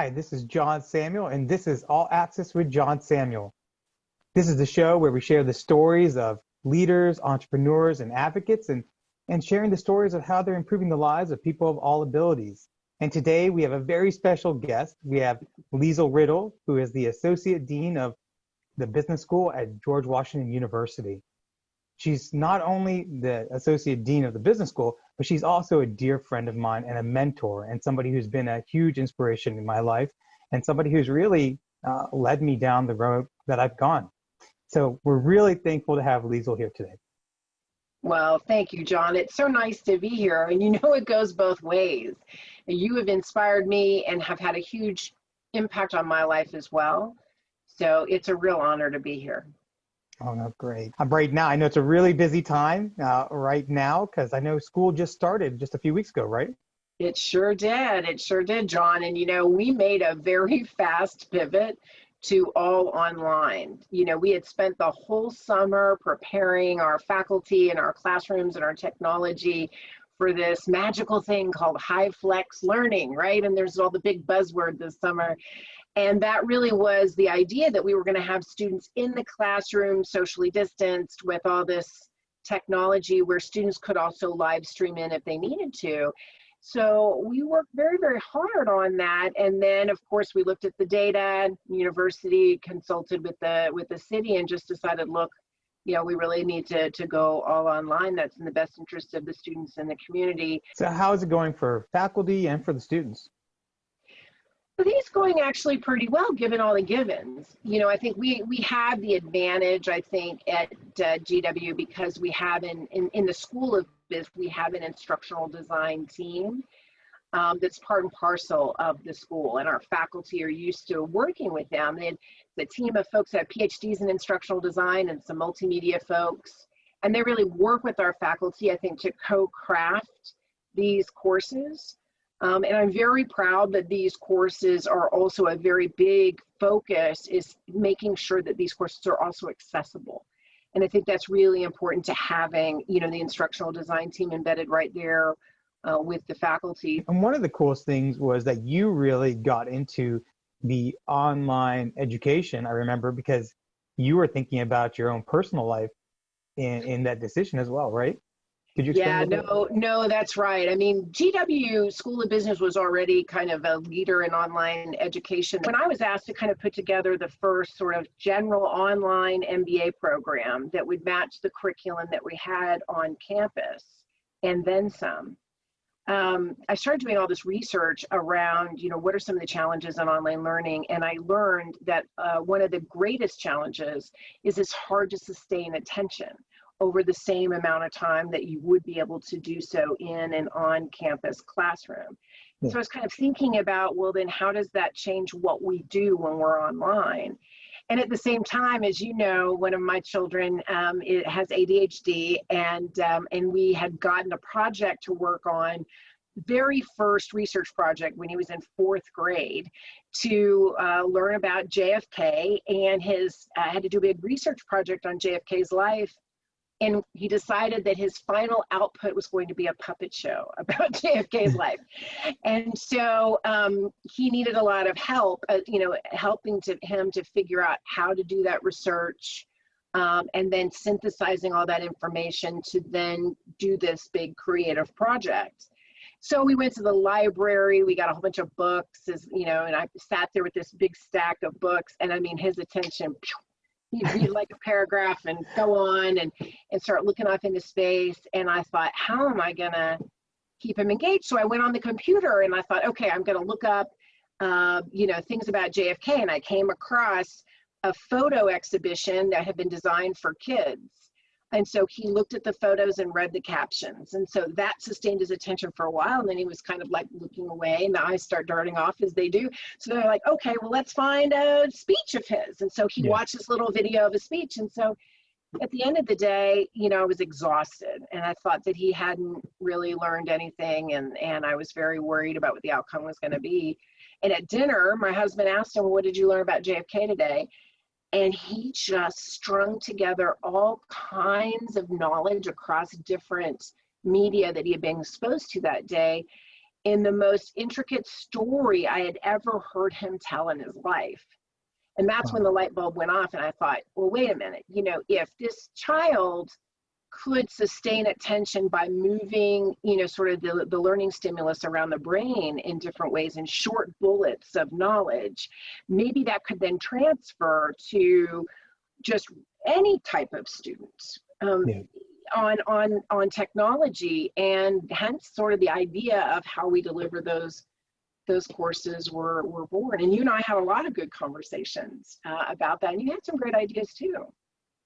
Hi, this is John Samuel, and this is All Access with John Samuel. This is the show where we share the stories of leaders, entrepreneurs, and advocates, and sharing the stories of how they're improving the lives of people of all abilities. And today we have a very special guest. We have Liesl Riddle, who is the Associate Dean of the Business School at George Washington University. She's not only the Associate Dean of the Business School, but she's also a dear friend of mine and a mentor and somebody who's been a huge inspiration in my life and somebody who's really led me down the road that I've gone. So we're really thankful to have Liesl here today. Well, thank you, John. It's so nice to be here. And you know, it goes both ways. You have inspired me and have had a huge impact on my life as well. So it's a real honor to be here. Oh, no, great. Right now, I know it's a really busy time right now because I know school just started just a few weeks ago, right? It sure did. It sure did, John. And, you know, we made a very fast pivot to all online. You know, we had spent the whole summer preparing our faculty and our classrooms and our technology for this magical thing called high flex learning, right? And there's all the big buzzword this summer. And that really was the idea that we were going to have students in the classroom, socially distanced with all this technology where students could also live stream in if they needed to. So we worked very, very hard on that. And then, of course, we looked at the data. University consulted with the city and just decided, look, you know, we really need to go all online. That's in the best interest of the students and the community. So how is it going for faculty and for the students? I think it's going actually pretty well, given all the givens. You know, I think we have the advantage, I think, at GW because we have in the School of Biz, we have an instructional design team that's part and parcel of the school, and our faculty are used to working with them. And the team of folks that have PhDs in instructional design and some multimedia folks, and they really work with our faculty, I think, to co-craft these courses. And I'm very proud that these courses are also a very big focus is making sure that these courses are also accessible. And I think that's really important to having, you know, the instructional design team embedded right there with the faculty. And one of the coolest things was that you really got into the online education, I remember, because you were thinking about your own personal life in that decision as well, right? Could you explain? Yeah, no, that's right. I mean, GW School of Business was already kind of a leader in online education. When I was asked to kind of put together the first sort of general online MBA program that would match the curriculum that we had on campus and then some, I started doing all this research around, you know, what are some of the challenges in online learning? And I learned that one of the greatest challenges is it's hard to sustain attention over the same amount of time that you would be able to do so in an on-campus classroom. Yeah. So I was kind of thinking about, well, then how does that change what we do when we're online? And at the same time, as you know, one of my children it has ADHD, and we had gotten a project to work on, very first research project when he was in 4th grade, to learn about JFK, and his had to do a big research project on JFK's life. And he decided that his final output was going to be a puppet show about JFK's life. And so he needed a lot of help, you know, helping him to figure out how to do that research and then synthesizing all that information to then do this big creative project. So we went to the library, we got a whole bunch of books, you know, and I sat there with this big stack of books, and I mean, his attention, he'd read like a paragraph and go on and start looking off into space. And I thought, how am I going to keep him engaged? So I went on the computer and I thought, okay, I'm going to look up, you know, things about JFK. And I came across a photo exhibition that had been designed for kids. And so he looked at the photos and read the captions. And so that sustained his attention for a while. And then he was kind of like looking away, and the eyes start darting off as they do. So they're like, okay, well, let's find a speech of his. And so he watched this little video of a speech. And so at the end of the day, you know, I was exhausted, and I thought that he hadn't really learned anything. And I was very worried about what the outcome was going to be. And at dinner, my husband asked him, what did you learn about JFK today? And he just strung together all kinds of knowledge across different media that he had been exposed to that day. in the most intricate story I had ever heard him tell in his life. And that's when the light bulb went off, and I thought, well, wait a minute, you know, if this child could sustain attention by moving, you know, sort of the learning stimulus around the brain in different ways in short bullets of knowledge, maybe that could then transfer to just any type of student. Yeah. On technology, and hence sort of the idea of how we deliver those courses were born. And you and I had a lot of good conversations about that, and you had some great ideas too.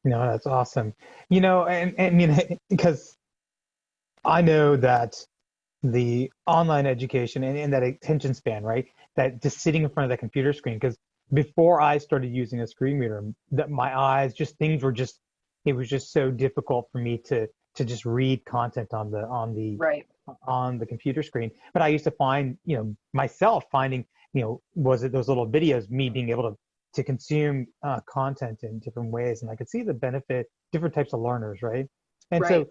No, that's awesome. You know, and you know, because I know that the online education and that attention span, right? That just sitting in front of that computer screen, because before I started using a screen reader, that my eyes, just things were just, it was just so difficult for me to just read content on the right. on the computer screen. But I used to find, you know, myself finding, you know, was it those little videos, me being able to consume content in different ways, and I could see the benefit, different types of learners, right? And so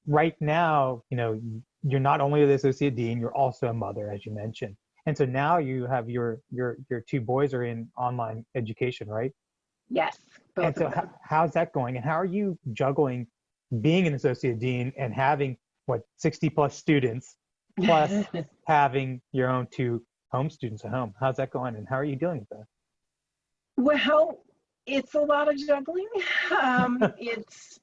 right now, you know, you're not only the associate dean, you're also a mother, as you mentioned. And so now you have your two boys are in online education, right? Yes. And so how's that going? And how are you juggling being an associate dean and having, what, 60 plus students, plus having your own two home students at home? How's that going, and how are you dealing with that? Well, it's a lot of juggling. It's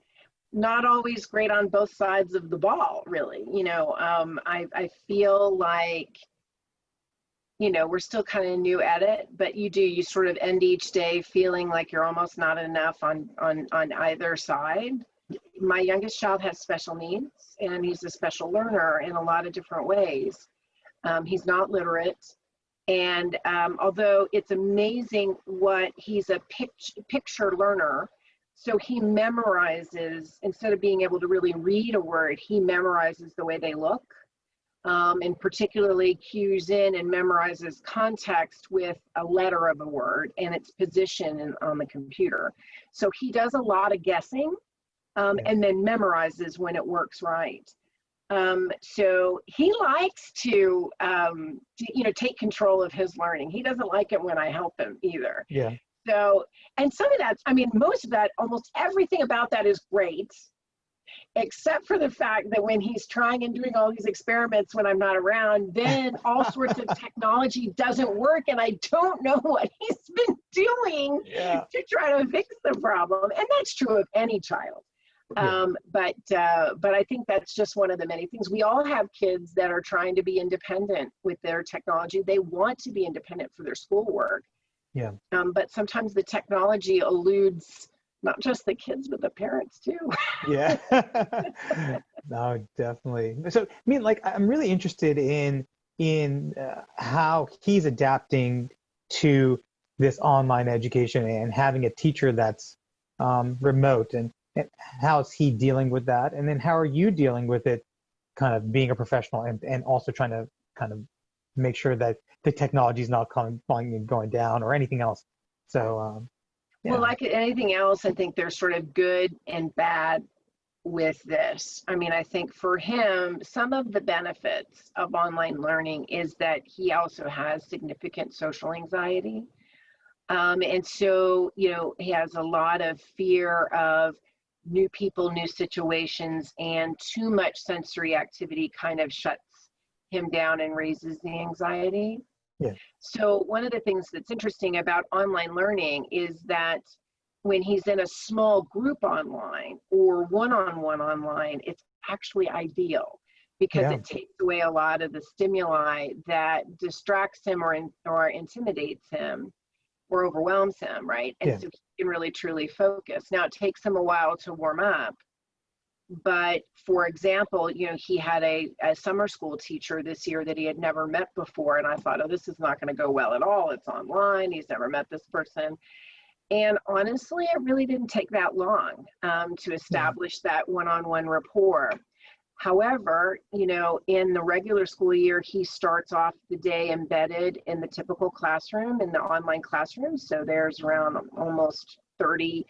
not always great on both sides of the ball, really. You know, I feel like, you know, we're still kind of new at it, but you sort of end each day feeling like you're almost not enough on either side. My youngest child has special needs, and he's a special learner in a lot of different ways. He's not literate. And although it's amazing what he's a picture learner, so he memorizes, instead of being able to really read a word, he memorizes the way they look, and particularly cues in and memorizes context with a letter of a word and its position on the computer. So he does a lot of guessing, and then memorizes when it works right. So he likes to, you know, take control of his learning. He doesn't like it when I help him either. Yeah. So, and some of that, I mean, most of that, almost everything about that is great, except for the fact that when he's trying and doing all these experiments when I'm not around, then all sorts of technology doesn't work, and I don't know what he's been doing to try to fix the problem. And that's true of any child. But I think that's just one of the many things. We all have kids that are trying to be independent with their technology. They want to be independent for their schoolwork. Yeah. But sometimes the technology eludes not just the kids, but the parents too. Yeah. No, definitely. So, I mean, like, I'm really interested in how he's adapting to this online education and having a teacher that's remote, and how is he dealing with that? And then how are you dealing with it, kind of being a professional and also trying to kind of make sure that the technology is not going down or anything else? So, well, like anything else, I think there's sort of good and bad with this. I mean, I think for him, some of the benefits of online learning is that he also has significant social anxiety. And so, you know, he has a lot of fear of new people, new situations, and too much sensory activity kind of shuts him down and raises the anxiety. Yeah. So one of the things that's interesting about online learning is that when he's in a small group online or one-on-one online, it's actually ideal, because it takes away a lot of the stimuli that distracts him or intimidates him or overwhelms him, right? And so he can really truly focus. Now, it takes him a while to warm up, but for example, you know, he had a summer school teacher this year that he had never met before, and I thought, oh, this is not going to go well at all. It's online. He's never met this person. And honestly, it really didn't take that long to establish that one-on-one rapport. However, you know, in the regular school year, he starts off the day embedded in the typical classroom, in the online classroom. So there's around almost 30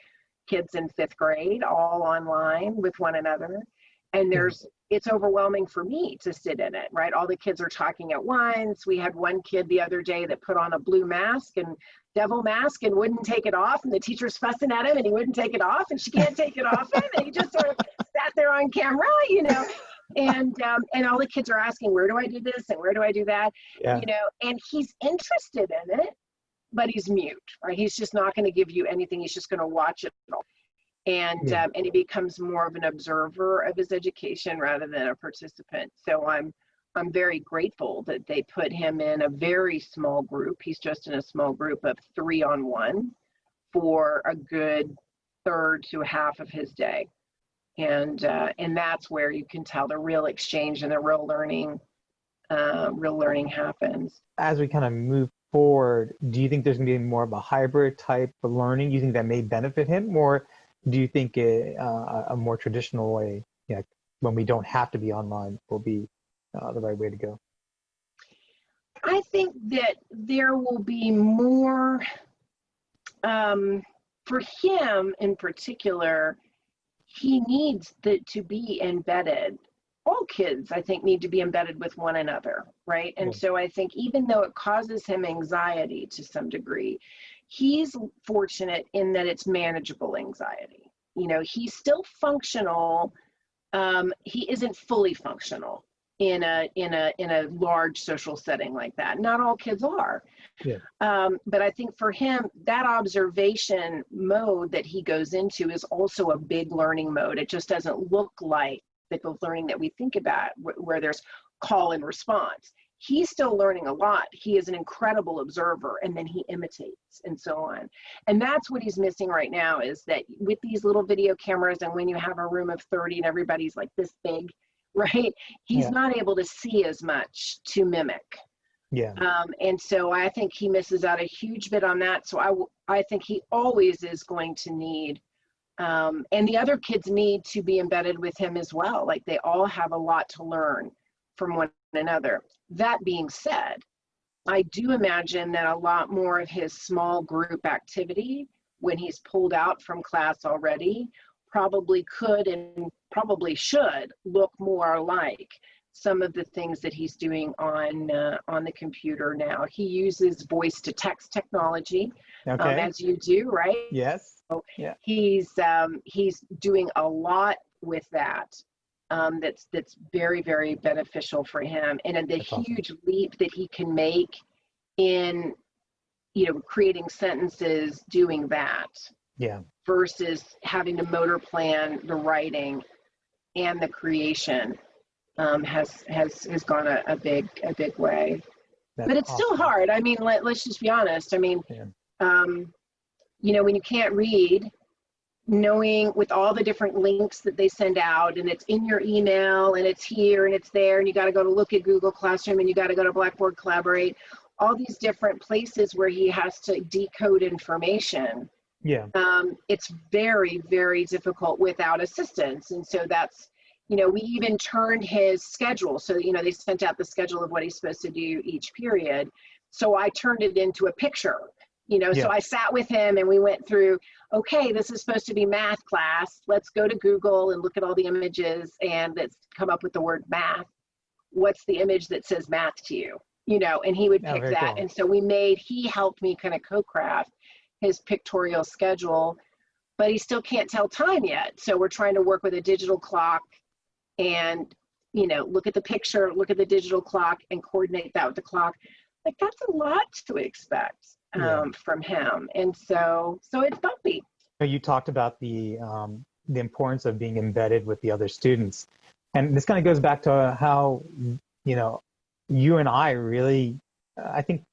kids in 5th grade, all online with one another. and it's overwhelming for me to sit in it, right? All the kids are talking at once. We had one kid the other day that put on a blue mask and devil mask and wouldn't take it off, and the teacher's fussing at him and he wouldn't take it off, and she can't take it off him, and he just sort of sat there on camera, and all the kids are asking, where do I do this and where do I do that? Yeah. And he's interested in it, but he's mute, right? He's just not going to give you anything. He's just going to watch it all. And he becomes more of an observer of his education rather than a participant. So I'm very grateful that they put him in a very small group. He's just in a small group of 3-on-1 for a good third to half of his day. And that's where you can tell the real exchange and the real learning happens. As we kind of move forward, do you think there's going to be more of a hybrid type of learning? You think that may benefit him, or do you think a more traditional way, when we don't have to be online, will be the right way to go? I think that there will be more, for him in particular, he needs to be embedded. All kids, I think, need to be embedded with one another, right? And so I think even though it causes him anxiety to some degree, he's fortunate in that it's manageable anxiety. He's still functional. He isn't fully functional in a large social setting like that. Not all kids are. Yeah. But I think for him, that observation mode that he goes into is also a big learning mode. It just doesn't look like the learning that we think about, where there's call and response. He's still learning a lot. He is an incredible observer, and then he imitates and so on. And that's what he's missing right now, is that with these little video cameras, and when you have a room of 30 and everybody's like this big, right? He's not able to see as much to mimic. Yeah. And so I think he misses out a huge bit on that. So I think he always is going to need, and the other kids need to be embedded with him as well. Like, they all have a lot to learn from one another. That being said, I do imagine that a lot more of his small group activity, when he's pulled out from class already, probably could and probably should look more like some of the things that he's doing on the computer now. He uses voice to text technology, as you do, right? Yes. So he's doing a lot with that. That's very, very beneficial for him, and the huge leap that he can make in creating sentences doing that, versus having to motor plan the writing and the creation, has gone a big way. But it's still hard. I mean, let's just be honest. I mean, when you can't read, knowing with all the different links that they send out, and it's in your email, and it's here and it's there, and you got to go to look at Google Classroom, and you got to go to Blackboard Collaborate, all these different places where he has to decode information. It's very, very difficult without assistance. And so that's, we even turned his schedule. So, they sent out the schedule of what he's supposed to do each period. So I turned it into a picture. So I sat with him and we went through, okay, this is supposed to be math class. Let's go to Google and look at all the images, and let's come up with the word math. What's the image that says math to you? And he would pick that. Cool. And so he helped me kind of co-craft his pictorial schedule, but he still can't tell time yet. So we're trying to work with a digital clock and, look at the picture, look at the digital clock, and coordinate that with the clock. Like, that's a lot to expect from him. And so it's bumpy. You talked about the importance of being embedded with the other students. And this kind of goes back to how, you and I really, I think,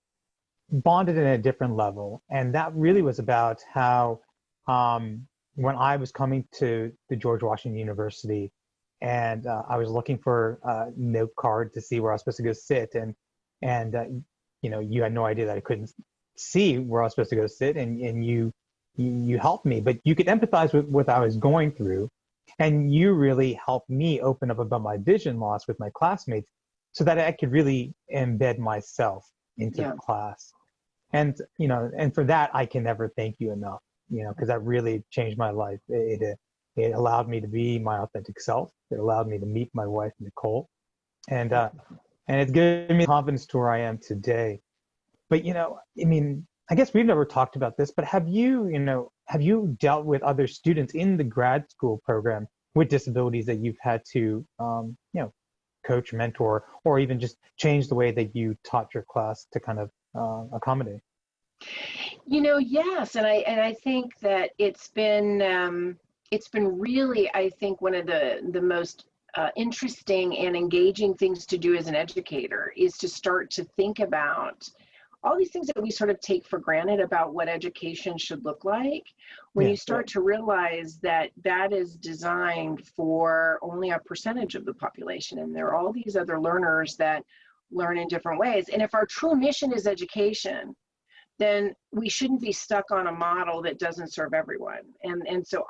bonded in a different level. And that really was about how when I was coming to the George Washington University, and I was looking for a note card to see where I was supposed to go sit, and you had no idea that I couldn't see where I was supposed to go sit, and you helped me, but you could empathize with what I was going through, and you really helped me open up about my vision loss with my classmates, so that I could really embed myself into the class. And and for that, I can never thank you enough, because that really changed my life. It It allowed me to be my authentic self. It allowed me to meet my wife, Nicole. And it's given me confidence to where I am today. But, I mean, I guess we've never talked about this, but have you dealt with other students in the grad school program with disabilities that you've had to, coach, mentor, or even just change the way that you taught your class to kind of accommodate? Yes, and I think that it's been really, I think, one of the most interesting and engaging things to do as an educator is to start to think about all these things that we sort of take for granted about what education should look like. When you start to realize that that is designed for only a percentage of the population, and there are all these other learners that learn in different ways. And if our true mission is education, then we shouldn't be stuck on a model that doesn't serve everyone. And so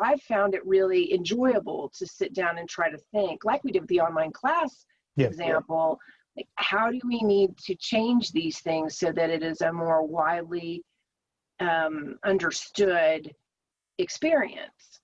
I've found it really enjoyable to sit down and try to think, like we did with the online class example, like how do we need to change these things so that it is a more widely understood experience.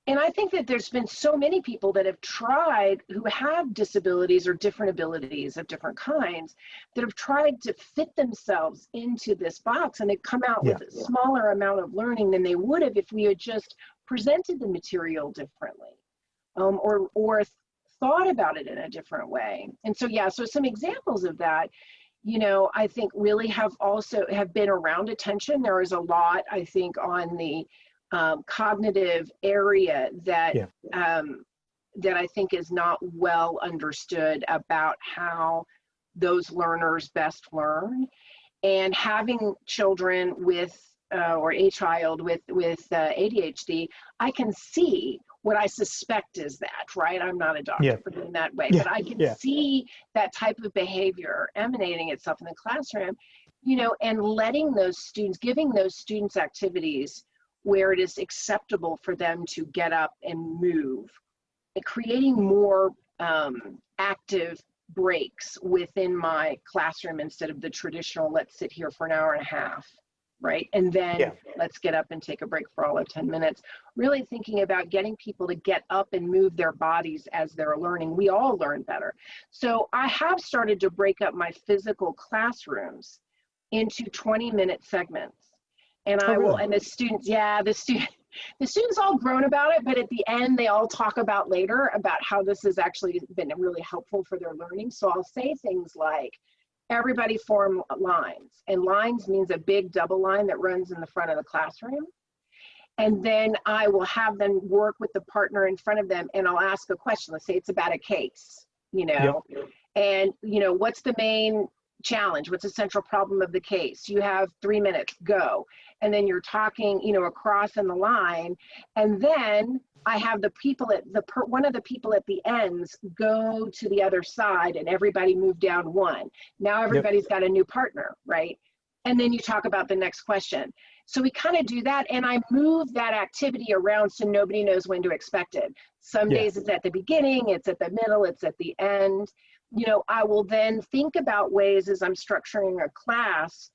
And I think that there's been so many people that have tried, who have disabilities or different abilities of different kinds, that have tried to fit themselves into this box, and they've come out with a smaller amount of learning than they would have if we had just presented the material differently, or thought about it in a different way. And so, so some examples of that, I think really have been around attention. There is a lot, I think, on the cognitive area that I think is not well understood about how those learners best learn. And having children with or a child with ADHD, I can see what I suspect is that, right? I'm not a doctor for it in that way, but I can see that type of behavior emanating itself in the classroom, and letting those students, giving those students activities where it is acceptable for them to get up and move, and creating more active breaks within my classroom instead of the traditional, let's sit here for an hour and a half, right? And then let's get up and take a break for all of 10 minutes. Really thinking about getting people to get up and move their bodies as they're learning. We all learn better. So I have started to break up my physical classrooms into 20-minute segments. And and the students, the students all groan about it, but at the end, they all talk about later about how this has actually been really helpful for their learning. So I'll say things like, everybody form lines, and lines means a big double line that runs in the front of the classroom. And then I will have them work with the partner in front of them, and I'll ask a question. Let's say it's about a case, and, what's the main challenge? What's the central problem of the case? You have 3 minutes, go. And then you're talking, across in the line. And then I have the people one of the people at the ends go to the other side, and everybody move down one. Now everybody's got a new partner, right? And then you talk about the next question. So we kind of do that, and I move that activity around so nobody knows when to expect it. Some days it's at the beginning, it's at the middle, it's at the end. I will then think about ways as I'm structuring a class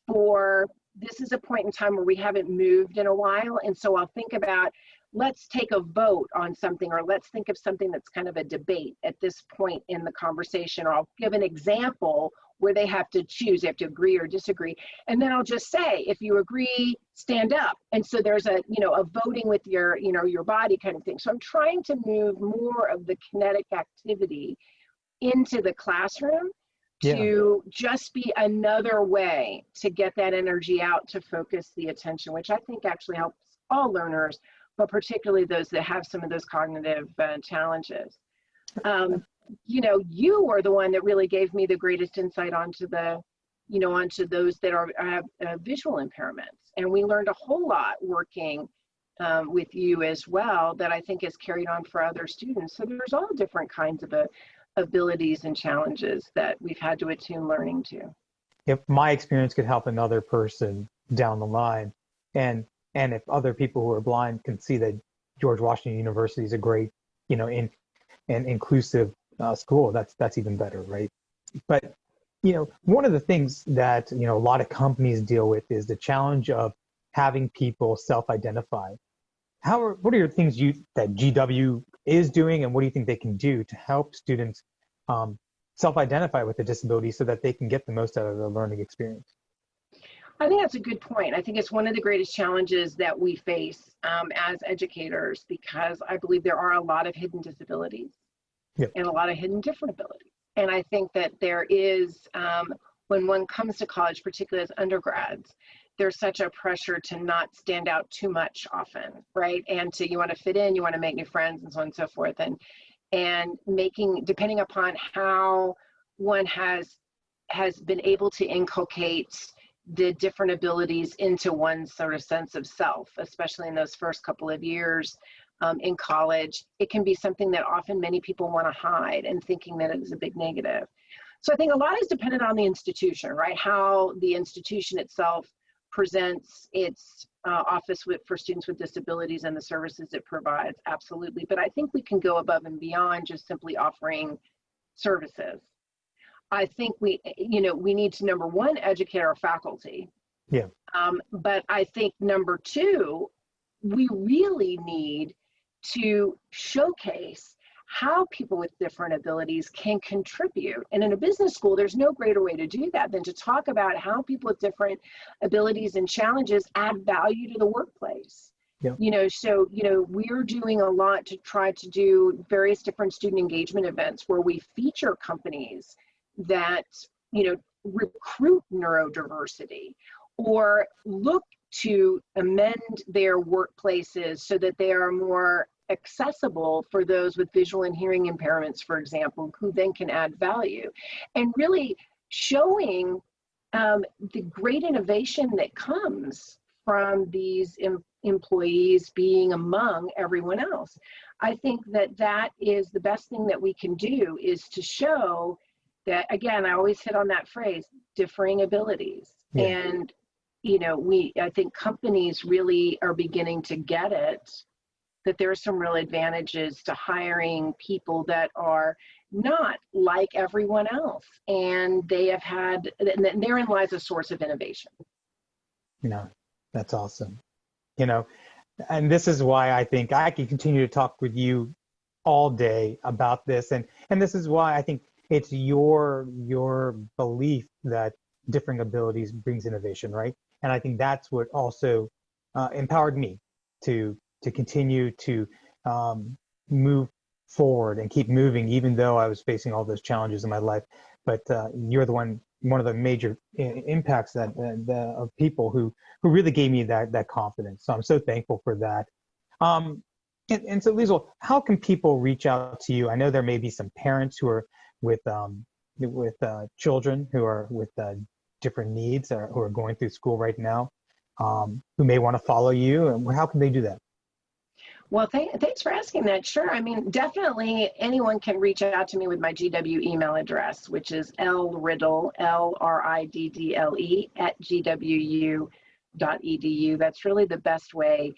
for, this is a point in time where we haven't moved in a while. And so I'll think about, let's take a vote on something, or let's think of something that's kind of a debate at this point in the conversation, or I'll give an example where they have to choose, they have to agree or disagree. And then I'll just say, if you agree, stand up. And so there's a voting with your, your body kind of thing. So I'm trying to move more of the kinetic activity into the classroom to just be another way to get that energy out, to focus the attention, which I think actually helps all learners, but particularly those that have some of those cognitive challenges. You are the one that really gave me the greatest insight onto onto those that have visual impairments. And we learned a whole lot working with you as well, that I think has carried on for other students. So there's all different kinds of abilities and challenges that we've had to attune learning to. If my experience could help another person down the line, and if other people who are blind can see that George Washington University is a great, and inclusive school, that's even better, right? But one of the things that a lot of companies deal with is the challenge of having people self-identify. what are your things that GW is doing, and what do you think they can do to help students self-identify with a disability so that they can get the most out of their learning experience? I think that's a good point. I think it's one of the greatest challenges that we face as educators, because I believe there are a lot of hidden disabilities and a lot of hidden different abilities. And I think that there is, when one comes to college, particularly as undergrads, there's such a pressure to not stand out too much often, right? And you want to fit in, you want to make new friends, and so on and so forth. And depending upon how one has been able to inculcate the different abilities into one's sort of sense of self, especially in those first couple of years in college, it can be something that often many people want to hide, and thinking that it is a big negative. So I think a lot is dependent on the institution, right? How the institution itself presents its office for students with disabilities and the services it provides, absolutely. But I think we can go above and beyond just simply offering services. I think we need to, number one, educate our faculty. Yeah. But I think number two, we really need to showcase how people with different abilities can contribute. And in a business school, there's no greater way to do that than to talk about how people with different abilities and challenges add value to the workplace. Yeah. We're doing a lot to try to do various different student engagement events where we feature companies that, recruit neurodiversity or look to amend their workplaces so that they are more accessible for those with visual and hearing impairments, for example, who then can add value, and really showing the great innovation that comes from these employees being among everyone else. I think that is the best thing that we can do, is to show that, again, I always hit on that phrase, differing abilities. Yeah. And, I think companies really are beginning to get it, that there are some real advantages to hiring people that are not like everyone else. And and therein lies a source of innovation. No, that's awesome. And this is why I think I can continue to talk with you all day about this. And this is why I think it's your belief that differing abilities brings innovation, right? And I think that's what also empowered me to continue to move forward and keep moving, even though I was facing all those challenges in my life. But you're one of the major impacts of people who really gave me that confidence. So I'm so thankful for that. And so, Liesl, how can people reach out to you? I know there may be some parents who are with children who are with different needs, or who are going through school right now, who may want to follow you. And how can they do that? Well, thanks for asking that. Sure. I mean, definitely anyone can reach out to me with my GW email address, which is lriddle, LRIDDLE, @gwu.edu. That's really the best way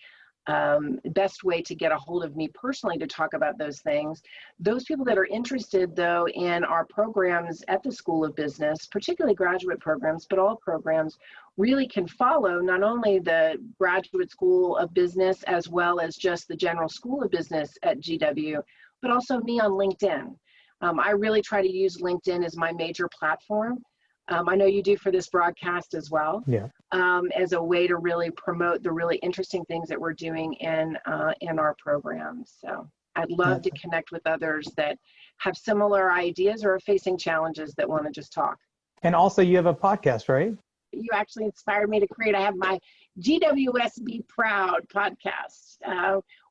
to get a hold of me personally to talk about those things. Those people that are interested, though, in our programs at the School of Business, particularly graduate programs, but all programs, really can follow not only the Graduate School of Business as well as just the General School of Business at GW, but also me on LinkedIn. I really try to use LinkedIn as my major platform. I know you do for this broadcast as well. Yeah. As a way to really promote the really interesting things that we're doing in our programs. So I'd love to connect with others that have similar ideas or are facing challenges that want to just talk. And also, you have a podcast, right? You actually inspired me to create. I have my GWS Be Proud podcast,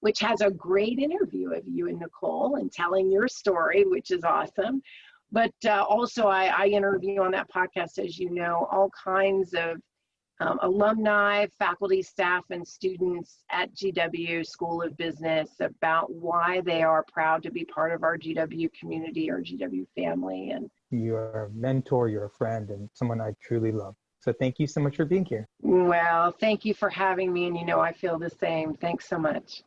which has a great interview of you and Nicole and telling your story, which is awesome. But also I interview on that podcast, as you know, all kinds of alumni, faculty, staff, and students at GW School of Business about why they are proud to be part of our GW community, our GW family. And you're a mentor, you're a friend, and someone I truly love. So thank you so much for being here. Well, thank you for having me. And I feel the same. Thanks so much.